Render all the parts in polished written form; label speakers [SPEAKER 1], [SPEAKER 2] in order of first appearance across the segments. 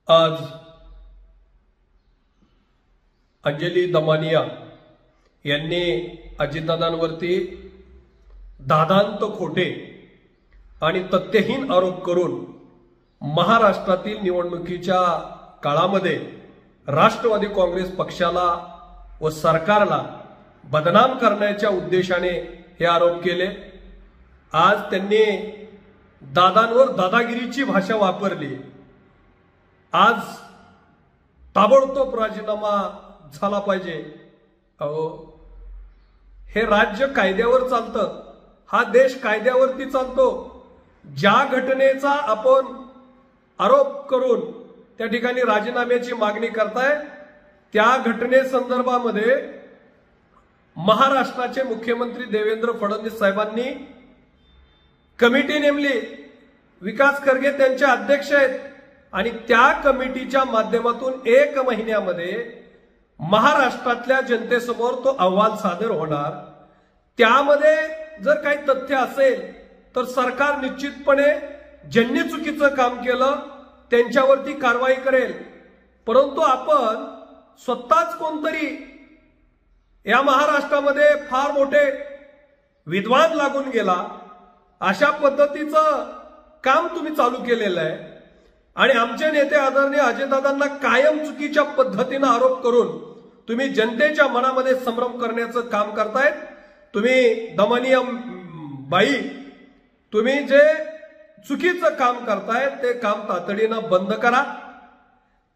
[SPEAKER 1] आज अंजली दमानिया यांनी अजितदादांवरती दादांत खोटे आणि तथ्यहीन आरोप करून महाराष्ट्रातील निवडणुकीच्या काळामध्ये राष्ट्रवादी काँग्रेस पक्षाला व सरकारला बदनाम करण्याच्या उद्देशाने हे आरोप केले। आज त्यांनी दादांवर दादागिरीची भाषा वापरली। आज ताबडतोब राजीनामा झाला पाहिजे। अहो, हे राज्य कायद्यावर चालतं, हा देश कायद्यावरती चालतो। ज्या घटनेचा आपण आरोप करून त्या ठिकाणी राजीनाम्याची मागणी करताय त्या घटनेसंदर्भामध्ये महाराष्ट्राचे मुख्यमंत्री देवेंद्र फडणवीस साहेबांनी कमिटी नेमली। विकास खरगे त्यांचे अध्यक्ष आहेत आणि त्या कमिटीच्या माध्यमातून 1 महिन्यामध्ये महाराष्ट्रातल्या जनतेसमोर तो अहवाल सादर होणार। त्यामध्ये जर काही तथ्य असेल तर सरकार निश्चितपणे ज्यांनी चुकीचं काम केलं त्यांच्यावरती कारवाई करेल। परंतु आपण स्वतःच कोणतरी या महाराष्ट्रामध्ये फार मोठे विद्वान लागून गेला अशा पद्धतीचं काम तुम्ही चालू केलेलं आहे आणि आमचे नेते आदरणीय अजितदादांना कायम चुकीच्या पद्धतीने आरोप करून तुम्ही जनतेच्या मनामध्ये संभ्रम करण्याचं काम करतायत। तुम्ही दमानिया बाई, तुम्ही जे चुकीचं काम करताय ते काम तातडीनं बंद करा।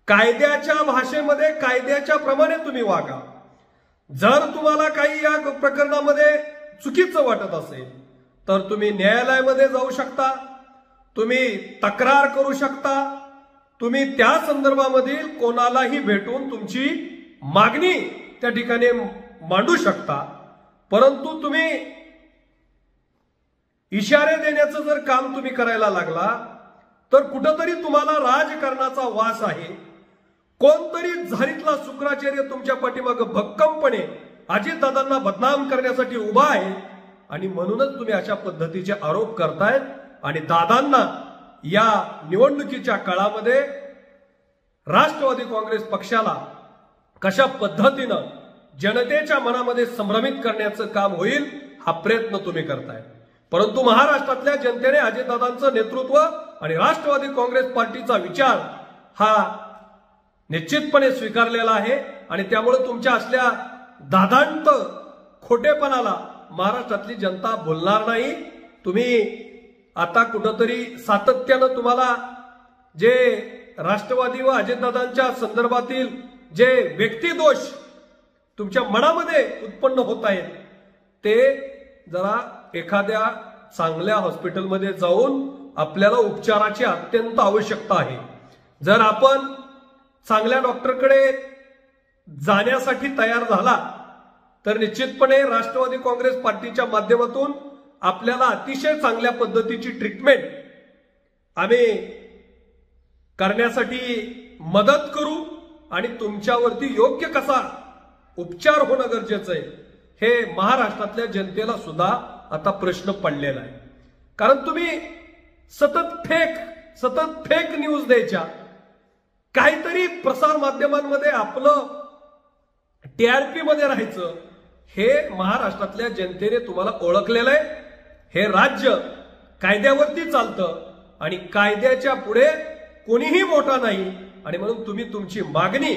[SPEAKER 1] कायद्याच्या भाषेमध्ये कायद्याच्या प्रमाणे तुम्ही वागा। जर तुम्हाला काही या प्रकरणामध्ये चुकीचं वाटत असेल तर तुम्ही न्यायालयामध्ये जाऊ शकता, तुम्ही तक्रार करू शकता, तुम्ही त्या संदर्भामधील कोणालाही भेटून तुमची मागणी त्या ठिकाणी मांडू शकता। परंतु तुम्ही इशारे देण्याचं जर काम तुम्ही करायला लागला तर कुठंतरी तुम्हाला राजकारणाचा वास आहे। कोणतरी झारीतला शुक्राचार्य तुमच्या पाठीमागे भक्कमपणे अजितदादांना बदनाम करण्यासाठी उभा आहे आणि म्हणूनच तुम्ही अशा पद्धतीचे आरोप करतायत आणि दादांना या निवडणुकीच्या काळामध्ये राष्ट्रवादी काँग्रेस पक्षाला कशा पद्धतीनं जनतेच्या मनामध्ये संभ्रमित करण्याचं काम होईल हा प्रयत्न तुम्ही करताय। परंतु महाराष्ट्रातल्या जनतेने अजितदादांचं नेतृत्व आणि राष्ट्रवादी काँग्रेस पार्टीचा विचार हा निश्चितपणे स्वीकारलेला आहे आणि त्यामुळे तुमच्या असल्या दादांत खोटेपणाला महाराष्ट्रातली जनता बोलणार नाही। तुम्ही आता कुठंतरी सातत्यानं तुम्हाला जे राष्ट्रवादी व अजितदादांच्या संदर्भातील जे व्यक्तिदोष तुमच्या मनामध्ये उत्पन्न होत आहेत ते जरा एखाद्या चांगल्या हॉस्पिटलमध्ये जाऊन आपल्याला उपचाराची अत्यंत आवश्यकता आहे। जर आपण चांगल्या डॉक्टरकडे जाण्यासाठी तयार झाला तर निश्चितपणे राष्ट्रवादी काँग्रेस पार्टीच्या माध्यमातून आपल्याला अतिशय चांगल्या पद्धतीची ट्रीटमेंट आम्ही करण्यासाठी मदत करू आणि तुमच्यावरती योग्य कसा उपचार होणं गरजेचं आहे हे महाराष्ट्रातल्या जनतेला सुद्धा आता प्रश्न पडलेला आहे। कारण तुम्ही सतत फेक न्यूज द्यायच्या, काहीतरी प्रसार माध्यमांमध्ये आपलं टीआरपी मध्ये राहायचं, हे महाराष्ट्रातल्या जनतेने तुम्हाला ओळखलेलं आहे। हे राज्य कायद्यावरती चालतं आणि कायद्याच्या पुढे कोणीही मोठा नाही आणि म्हणून तुम्ही तुमची मागणी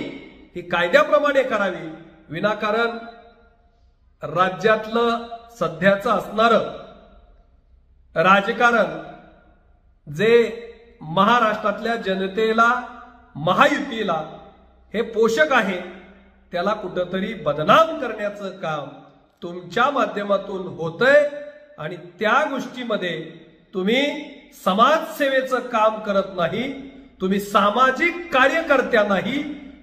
[SPEAKER 1] ही कायद्याप्रमाणे करावी। विनाकारण राज्यातलं सध्याचं असणारं राजकारण जे महाराष्ट्रातल्या जनतेला महायुतीला हे पोषक आहे त्याला कुठंतरी बदनाम करण्याचं काम तुमच्या माध्यमातून होतंय आणि त्या गोष्टीमध्ये तुम्ही समाजसेवेचं काम करत नाही, तुम्ही सामाजिक कार्यकर्त्या नाही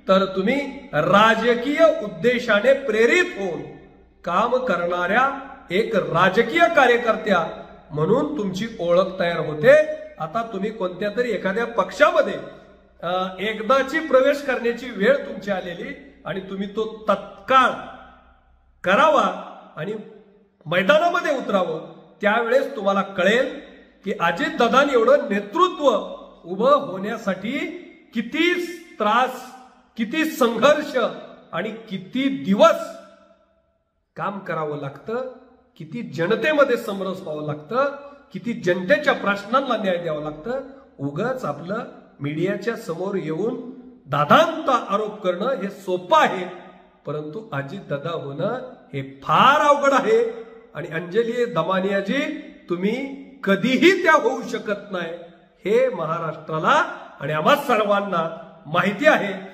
[SPEAKER 1] तर तुम्ही राजकीय उद्देशाने प्रेरित होऊन काम करणाऱ्या एक राजकीय कार्यकर्त्या म्हणून तुमची ओळख तयार होते। आता तुम्ही कोणत्या तरी एखाद्या पक्षामध्ये एकदाची प्रवेश करण्याची वेळ तुमची आलेली आणि तुम्ही तो तत्काळ करावा आणि मैदानामध्ये उतरावं। त्यावेळेस तुम्हाला कळेल की अजितदादांनी एवढं नेतृत्व उभं होण्यासाठी किती त्रास, किती संघर्ष आणि किती दिवस काम करावं लागतं, किती जनतेमध्ये समरस व्हावं लागतं, किती जनतेच्या प्रश्नांना न्याय द्यावं लागतं. उगाच आपलं मीडियाच्या समोर येऊन दादांत आरोप करणं हे सोपं आहे, परंतु अजितदादा होणं हे फार अवघड आहे. आणि अंजली दमानियाजी, तुम्ही कधीही त्या होऊ शकत नाही, हे महाराष्ट्राला आणि आम्हा सर्वांना माहिती आहे.